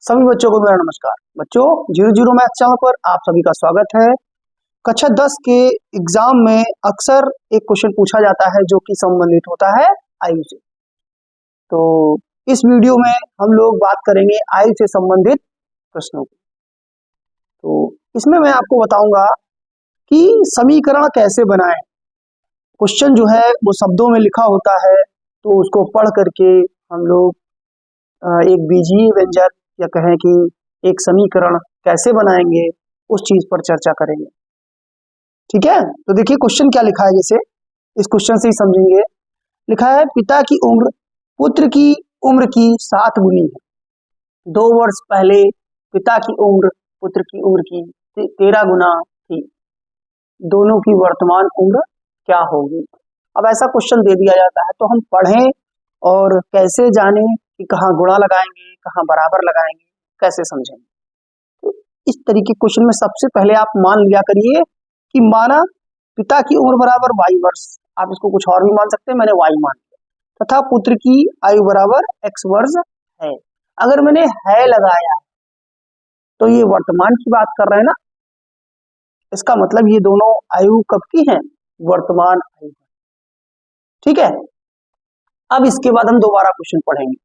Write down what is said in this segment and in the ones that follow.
सभी बच्चों को मेरा नमस्कार। बच्चों, जीरो जीरो मैथ चैनल पर आप सभी का स्वागत है। कक्षा 10 के एग्जाम में अक्सर एक क्वेश्चन पूछा जाता है जो कि संबंधित होता है आयु से। तो इस वीडियो में हम लोग बात करेंगे आयु से संबंधित प्रश्नों की। तो इसमें मैं आपको बताऊंगा कि समीकरण कैसे बनाएं। क्वेश्चन जो है वो शब्दों में लिखा होता है, तो उसको पढ़ करके हम लोग एक बीजीय व्यंजक या कहें कि एक समीकरण कैसे बनाएंगे उस चीज पर चर्चा करेंगे। ठीक है, तो देखिए क्वेश्चन क्या लिखा है, जैसे इस क्वेश्चन से ही समझेंगे। लिखा है पिता की उम्र पुत्र की उम्र की 7 गुनी है। 2 वर्ष पहले पिता की उम्र पुत्र की उम्र की 13 गुना थी। दोनों की वर्तमान उम्र क्या होगी। अब ऐसा क्वेश्चन दे दिया जाता है तो हम पढ़ें और कैसे जानें कि कहाँ गुणा लगाएंगे, कहाँ बराबर लगाएंगे, कैसे समझेंगे। तो इस तरीके क्वेश्चन में सबसे पहले आप मान लिया करिए कि माना पिता की उम्र बराबर y वर्ष, आप इसको कुछ और भी मान सकते हैं, मैंने y मान लिया, तथा पुत्र की आयु बराबर x वर्ष है। अगर मैंने है लगाया तो ये वर्तमान की बात कर रहे हैं ना, इसका मतलब ये दोनों आयु कब की है, वर्तमान आयु। ठीक है, अब इसके बाद हम दोबारा क्वेश्चन पढ़ेंगे।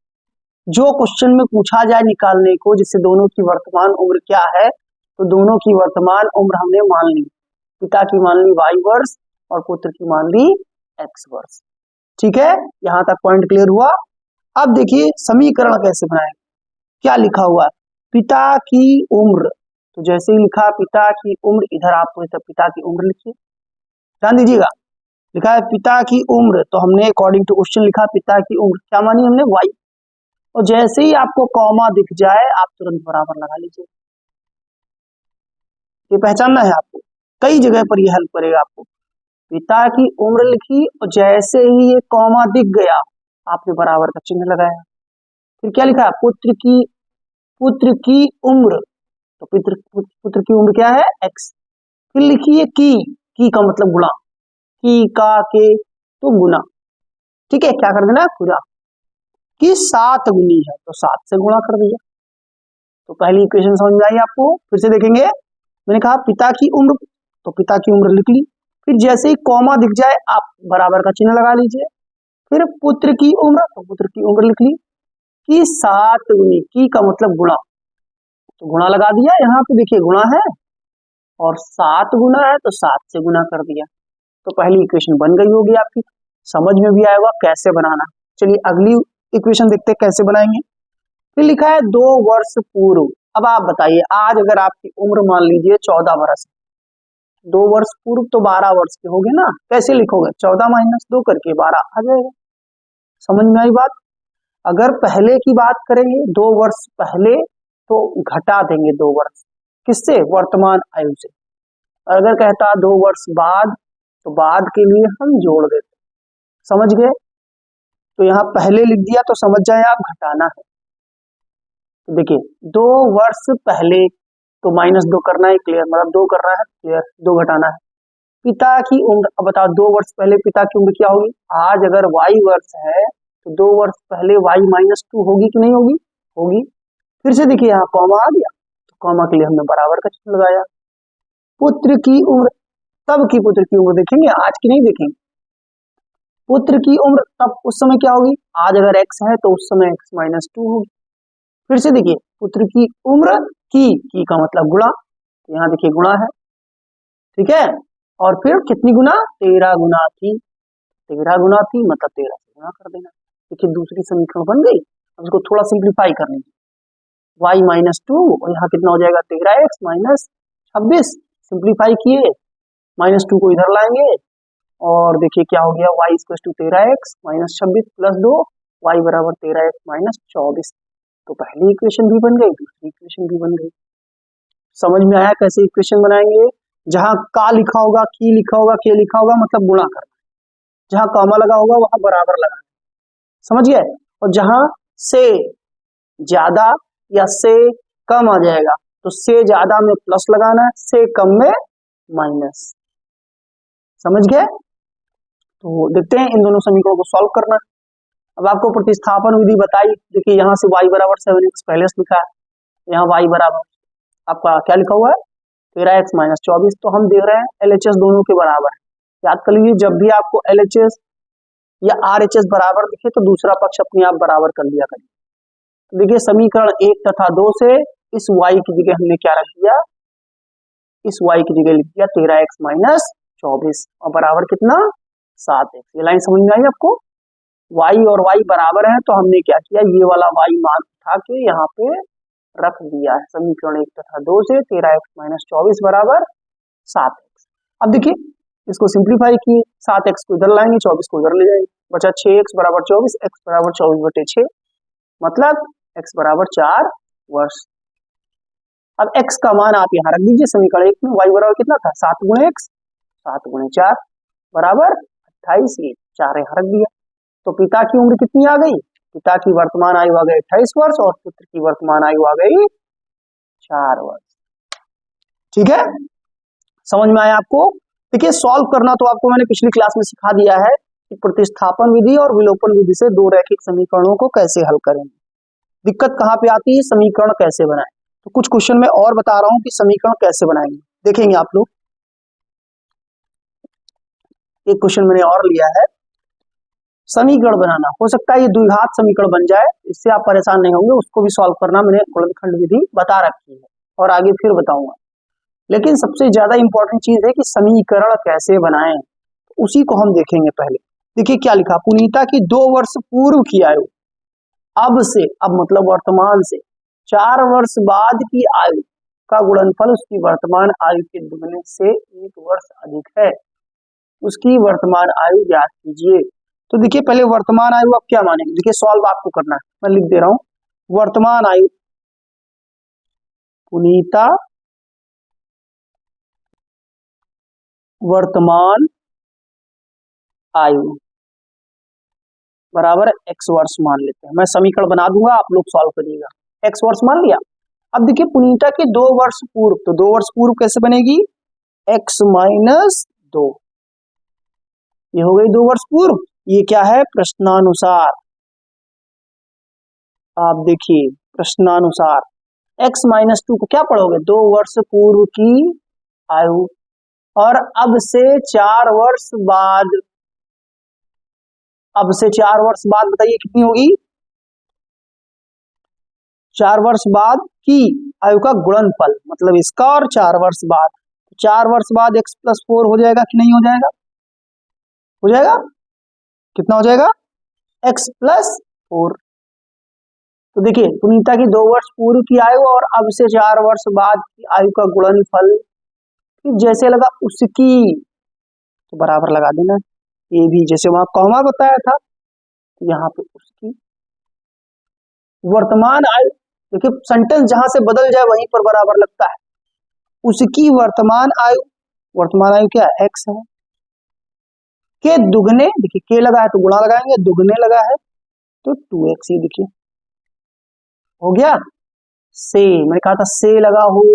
जो क्वेश्चन में पूछा जाए निकालने को, जिससे दोनों की वर्तमान उम्र क्या है, तो दोनों की वर्तमान उम्र हमने मान ली, पिता की मान ली y वर्ष और पुत्र की मान ली x वर्ष। ठीक है, यहां तक पॉइंट क्लियर हुआ। अब देखिए समीकरण कैसे बनाएंगे। क्या लिखा हुआ है, पिता की उम्र, तो जैसे ही लिखा पिता की उम्र, इधर आप पिता की उम्र लिखिए, ध्यान दीजिएगा। लिखा है पिता की उम्र, तो हमने अकॉर्डिंग टू क्वेश्चन लिखा पिता की उम्र क्या मानी हमने, y। और जैसे ही आपको कॉमा दिख जाए आप तुरंत बराबर लगा लीजिए। ये पहचानना है आपको, कई जगह पर ये हेल्प करेगा आपको। पिता की उम्र लिखी और जैसे ही ये कॉमा दिख गया आपने बराबर का चिन्ह लगाया। फिर क्या लिखा है, पुत्र की उम्र, तो पुत्र की उम्र क्या है, x। फिर लिखिए की का मतलब गुणा, की का के तो गुना। ठीक है, क्या कर देना, गुना। कि 7 गुनी है तो 7 से गुणा कर दिया। तो पहली इक्वेशन समझ में आई आपको। फिर से देखेंगे, मैंने कहा पिता की उम्र, तो पिता की उम्र लिख ली। फिर जैसे ही कॉमा दिख जाए आप बराबर का चिन्ह लगा लीजिए। फिर पुत्र की उम्र, तो पुत्र की उम्र लिख ली। कि 7 गुनी, की का मतलब गुणा, तो गुणा लगा दिया। यहाँ पे देखिए गुणा है और 7 गुना है तो 7 से गुना कर दिया। तो पहली इक्वेशन बन गई होगी आपकी, समझ में भी आएगा कैसे बनाना। चलिए अगली इक्वेशन देखते हैं कैसे बनाएंगे। फिर लिखा है 2 वर्ष पूर्व। अब आप बताइए, आज अगर आपकी उम्र मान लीजिए 14 वर्ष, 2 वर्ष पूर्व तो 12 वर्ष के होगे ना, कैसे लिखोगे, 14 माइनस 2 करके 12 आ जाएगा। समझ में आई बात। अगर पहले की बात करेंगे 2 वर्ष पहले, तो घटा देंगे 2 वर्ष, किससे, वर्तमान आयु से। अगर कहता 2 वर्ष बाद, तो बाद के लिए हम जोड़ देते। समझ गए, तो यहाँ पहले लिख दिया तो समझ जाए आप घटाना है। तो देखिए 2 वर्ष पहले, तो -2 करना है, क्लियर, मतलब 2 करना है, क्लियर, 2 घटाना है। पिता की उम्र, अब बताओ 2 वर्ष पहले पिता की उम्र क्या होगी। आज अगर y वर्ष है तो 2 वर्ष पहले y -2 होगी कि नहीं होगी, होगी। फिर से देखिए यहाँ कॉमा आ गया, तो कॉमा के लिए हमने बराबर का चिन्ह लगाया। पुत्र की उम्र, तब की पुत्र की उम्र देखेंगे, आज की नहीं देखेंगे। पुत्र की उम्र तब उस समय क्या होगी, आज अगर x है तो उस समय x -2 होगी। फिर से देखिए पुत्र की उम्र, की का मतलब गुणा, यहाँ देखिए गुणा है। ठीक है, और फिर कितनी गुना, 13 गुना थी, 13 गुना थी मतलब 13 से गुना कर देना। देखिए दूसरी समीकरण बन गई। अब इसको थोड़ा सिंप्लीफाई कर लीजिए, y -2 और यहाँ कितना हो जाएगा, 13x -26। सिंप्लीफाई किए, -2 को इधर लाएंगे और देखिए क्या हो गया, y = 13x -26 + 2, y बराबर 13x -24। तो पहली इक्वेशन भी बन गई, दूसरी इक्वेशन भी बन गई। समझ में आया कैसे इक्वेशन बनाएंगे। जहां का लिखा होगा, की लिखा होगा, के लिखा होगा मतलब गुणा करना, जहां कॉमा लगा होगा वहां बराबर लगाना। समझ गए। और जहां से ज्यादा या से कम आ जाएगा तो से ज्यादा में प्लस लगाना है, से कम में माइनस। समझ गए। तो देखते हैं इन दोनों समीकरणों को सॉल्व करना। अब आपको प्रतिस्थापन विधि बताई, देखिए यहाँ से y बराबर 7x पहले से लिखा है, यहाँ y बराबर आपका क्या लिखा हुआ है 13x माइनस 24। तो हम देख रहे हैं LHS दोनों के बराबर है। याद कर लीजिए जब भी आपको LHS या RHS बराबर दिखे तो दूसरा पक्ष अपने आप बराबर कर लिया करिए। तो देखिए समीकरण 1 तथा 2 से इस y की जगह हमने क्या रख दिया, इस y की जगह लिख दिया 13x माइनस 24 और बराबर कितना 7x। ये लाइन समझ में आई आपको? y और y बराबर है तो हमने क्या किया, ये वाला y मान उठा के यहाँ पे रख दिया है। समीकरण 1 तथा 2 से 13x माइनस 24 बराबर 7x। अब देखिए इसको सिंप्लीफाई किए, 7x को इधर लाएंगे 24 को इधर ले जाएंगे, बचा 6x बराबर 24, x बराबर 24/6 मतलब x बराबर 4 वर्ष। अब x का मान आप यहाँ रख दीजिए समीकरण 1 में, y बराबर कितना था 7 गुणे x 7 गुणे 4 बराबर 28, ये 4 यहाँ रख दिया। तो पिता की उम्र कितनी आ गई, पिता की वर्तमान आयु आ गई 28 वर्ष और पुत्र की वर्तमान आयु आ गई 4 वर्ष। ठीक है, समझ में आया आपको? देखिए सॉल्व करना तो आपको मैंने पिछली क्लास में सिखा दिया है कि प्रतिस्थापन विधि और विलोपन विधि से दो रैखिक समीकरणों को कैसे हल करेंगे। दिक्कत कहाँ पे आती है, समीकरण कैसे बनाएं। तो कुछ क्वेश्चन में और बता रहा हूं कि समीकरण कैसे बनाएंगे, देखेंगे आप लोग। एक क्वेश्चन मैंने और लिया है, समीकरण बनाना, हो सकता है ये द्विघात समीकरण बन जाए, इससे आप परेशान नहीं होंगे, उसको भी सॉल्व करना मैंने गुणनखंड विधि बता रखी है और आगे फिर बताऊंगा। लेकिन सबसे ज्यादा इंपॉर्टेंट चीज है कि समीकरण कैसे बनाएं, उसी को हम देखेंगे पहले। देखिए क्या लिखा, पुनीता की 2 वर्ष पूर्व की आयु अब से, अब मतलब वर्तमान से 4 वर्ष बाद की आयु का गुणनफल उसकी वर्तमान आयु के दुगने से 1 वर्ष अधिक है, उसकी वर्तमान आयु ज्ञात कीजिए। तो देखिए पहले वर्तमान आयु आप क्या मानेंगे, देखिए सॉल्व आपको करना है, मैं लिख दे रहा हूं। वर्तमान आयु पुनीता वर्तमान आयु बराबर x वर्ष मान लेते हैं। मैं समीकरण बना दूंगा, आप लोग सॉल्व करिएगा। x वर्ष मान लिया। अब देखिए पुनीता के 2 वर्ष पूर्व, तो 2 वर्ष पूर्व कैसे बनेगी, x माइनस 2, ये हो गई 2 वर्ष पूर्व। ये क्या है, प्रश्नानुसार। आप देखिए प्रश्नानुसार x माइनस 2 को क्या पढ़ोगे, 2 वर्ष पूर्व की आयु और अब से 4 वर्ष बाद, अब से 4 वर्ष बाद बताइए कितनी होगी, 4 वर्ष बाद की आयु का गुणनफल मतलब इसका और 4 वर्ष बाद, 4 वर्ष बाद x प्लस 4 हो जाएगा कि नहीं हो जाएगा, हो जाएगा, कितना हो जाएगा x प्लस 4। तो देखिए पुनीता की 2 वर्ष पूर्व की आयु और अब से 4 वर्ष बाद की आयु का गुणनफल, जैसे लगा उसकी तो बराबर लगा देना, ये भी जैसे वहां कॉमा बताया था यहाँ पे उसकी वर्तमान आयु, देखिए सेंटेंस जहां से बदल जाए वहीं पर बराबर लगता है। उसकी वर्तमान आयु, वर्तमान आयु क्या है x है, के दुगने, देखिए के लगा है तो गुणा लगाएंगे, दुगने लगा है तो 2x, ये देखिए हो गया। से मैंने कहा था से लगा हो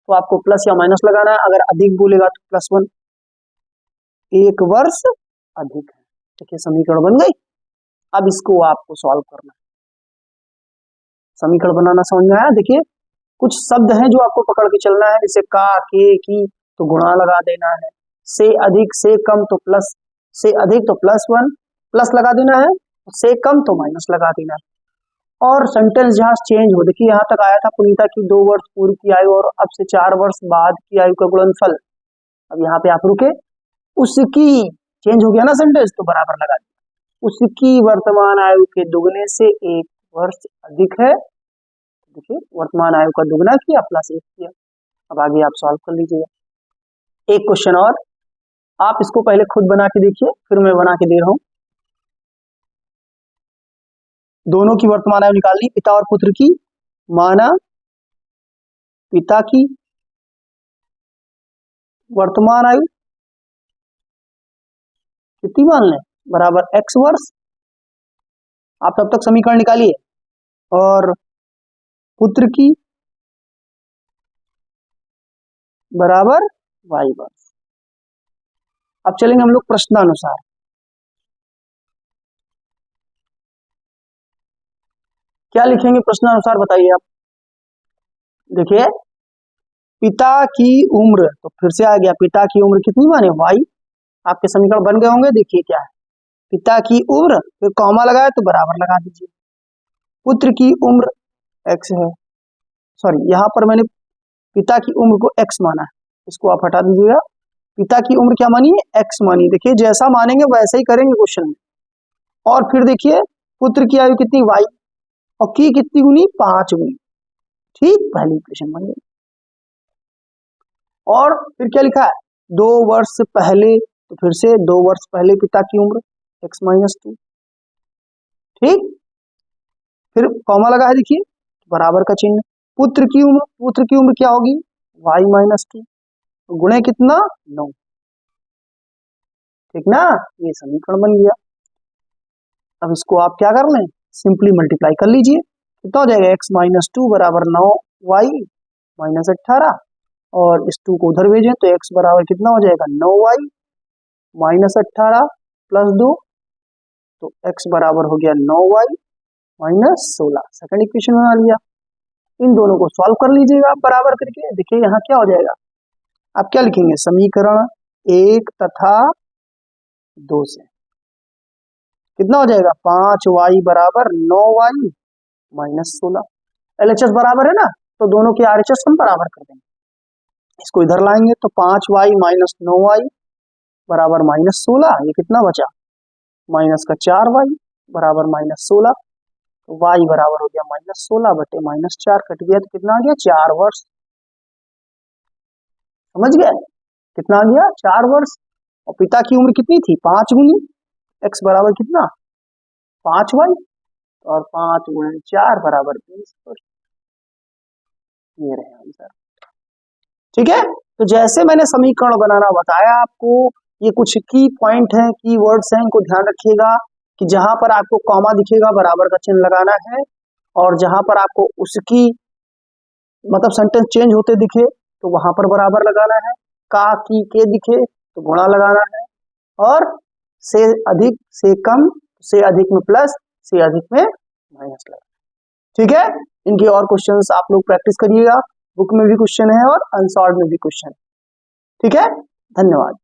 तो आपको प्लस या माइनस लगाना है, अगर अधिक बोलेगा तो +1, 1 वर्ष अधिक है। देखिए समीकरण बन गई। अब इसको आपको सॉल्व करना है, समीकरण बनाना समझ में आया। देखिए कुछ शब्द हैं जो आपको पकड़ के चलना है, जैसे का, के, की तो गुणा लगा देना है, से अधिक से कम तो प्लस, से अधिक तो +1 प्लस लगा देना है, से कम तो माइनस लगा देना है। और सेंटेंस जहां चेंज हो, देखिए यहाँ तक आया था पुनीता की 2 वर्ष पूर्व की आयु और अब से 4 वर्ष बाद की आयु का गुणनफल, अब यहाँ पे आप रुके, उसकी चेंज हो गया ना सेंटेंस तो बराबर लगा दिया, उसकी वर्तमान आयु के दुगने से 1 वर्ष अधिक है। देखिए वर्तमान आयु का दुगना किया प्लस 1 किया। अब आगे आप सॉल्व कर लीजिएगा। एक क्वेश्चन और, आप इसको पहले खुद बना के देखिए फिर मैं बना के दे रहा हूं। दोनों की वर्तमान आयु निकालनी, पिता और पुत्र की, माना पिता की वर्तमान आयु कितनी मान लें, बराबर x वर्ष। आप तब तक समीकरण निकालिए, और पुत्र की बराबर y वर्ष। अब चलेंगे हम लोग प्रश्नानुसार। क्या लिखेंगे प्रश्नानुसार बताइए आप, देखिए पिता की उम्र, तो फिर से आ गया पिता की उम्र कितनी माने y, आपके समीकरण बन गए होंगे। देखिए क्या है, पिता की उम्र फिर कॉमा लगाए तो बराबर लगा दीजिए, पुत्र की उम्र x है, सॉरी यहाँ पर मैंने पिता की उम्र को x माना है, इसको आप हटा दीजिएगा। पिता की उम्र क्या मानी है, x मानी। देखिए जैसा मानेंगे वैसा ही करेंगे क्वेश्चन में। और फिर देखिए पुत्र की आयु कितनी y, और की कितनी गुनी 5 गुनी, ठीक पहली इक्वेशन बन गई। और फिर क्या लिखा है, 2 वर्ष पहले, तो फिर से 2 वर्ष पहले पिता की उम्र x-2, ठीक। फिर कॉमा लगा है, देखिए बराबर का चिन्ह। पुत्र की उम्र क्या होगी y-2, तो गुणे कितना 9, ठीक ना, ये समीकरण बन गया। अब इसको आप क्या कर लें, सिंपली मल्टीप्लाई कर लीजिए, कितना हो जाएगा x-2 बराबर 9y-18, और इस 2 को उधर भेजें तो x बराबर कितना हो जाएगा 9y-18 प्लस 2, तो x बराबर हो गया 9y-16, सेकंड इक्वेशन बना लिया। इन दोनों को सॉल्व कर लीजिएगा आप बराबर करके। देखिए यहाँ क्या हो जाएगा, आप क्या लिखेंगे, समीकरण 1 तथा 2 से कितना हो जाएगा 5y बराबर 9y-16, LHS बराबर है ना, तो दोनों के RHS हम बराबर कर देंगे। इसको इधर लाएंगे तो 5y-9y बराबर -16, ये कितना बचा माइनस का 4y बराबर -16, तो y बराबर हो गया -16 बटे -4, कट गया तो कितना आ गया 4 वर्ष, समझ गए कितना आ गया 4 वर्ष। और पिता की उम्र कितनी थी 5 गुनी x बराबर कितना 5y, और 5 गुणे 4 बराबर 20 वर्ष, ये रहे आंसर, ठीक है। तो जैसे मैंने समीकरण बनाना बताया आपको, ये कुछ की पॉइंट है, की वर्ड्स हैं, इनको ध्यान रखिएगा कि जहां पर आपको कॉमा दिखेगा बराबर का चिन्ह लगाना है, और जहां पर आपको उसकी मतलब सेंटेंस चेंज होते दिखे तो वहां पर बराबर लगाना है, का की के दिखे तो गुणा लगाना है, और से अधिक से कम, से अधिक में प्लस, से अधिक में माइनस लगाना, ठीक है। इनके और क्वेश्चंस आप लोग प्रैक्टिस करिएगा, बुक में भी क्वेश्चन है और अनसॉल्व में भी क्वेश्चन, ठीक है। धन्यवाद।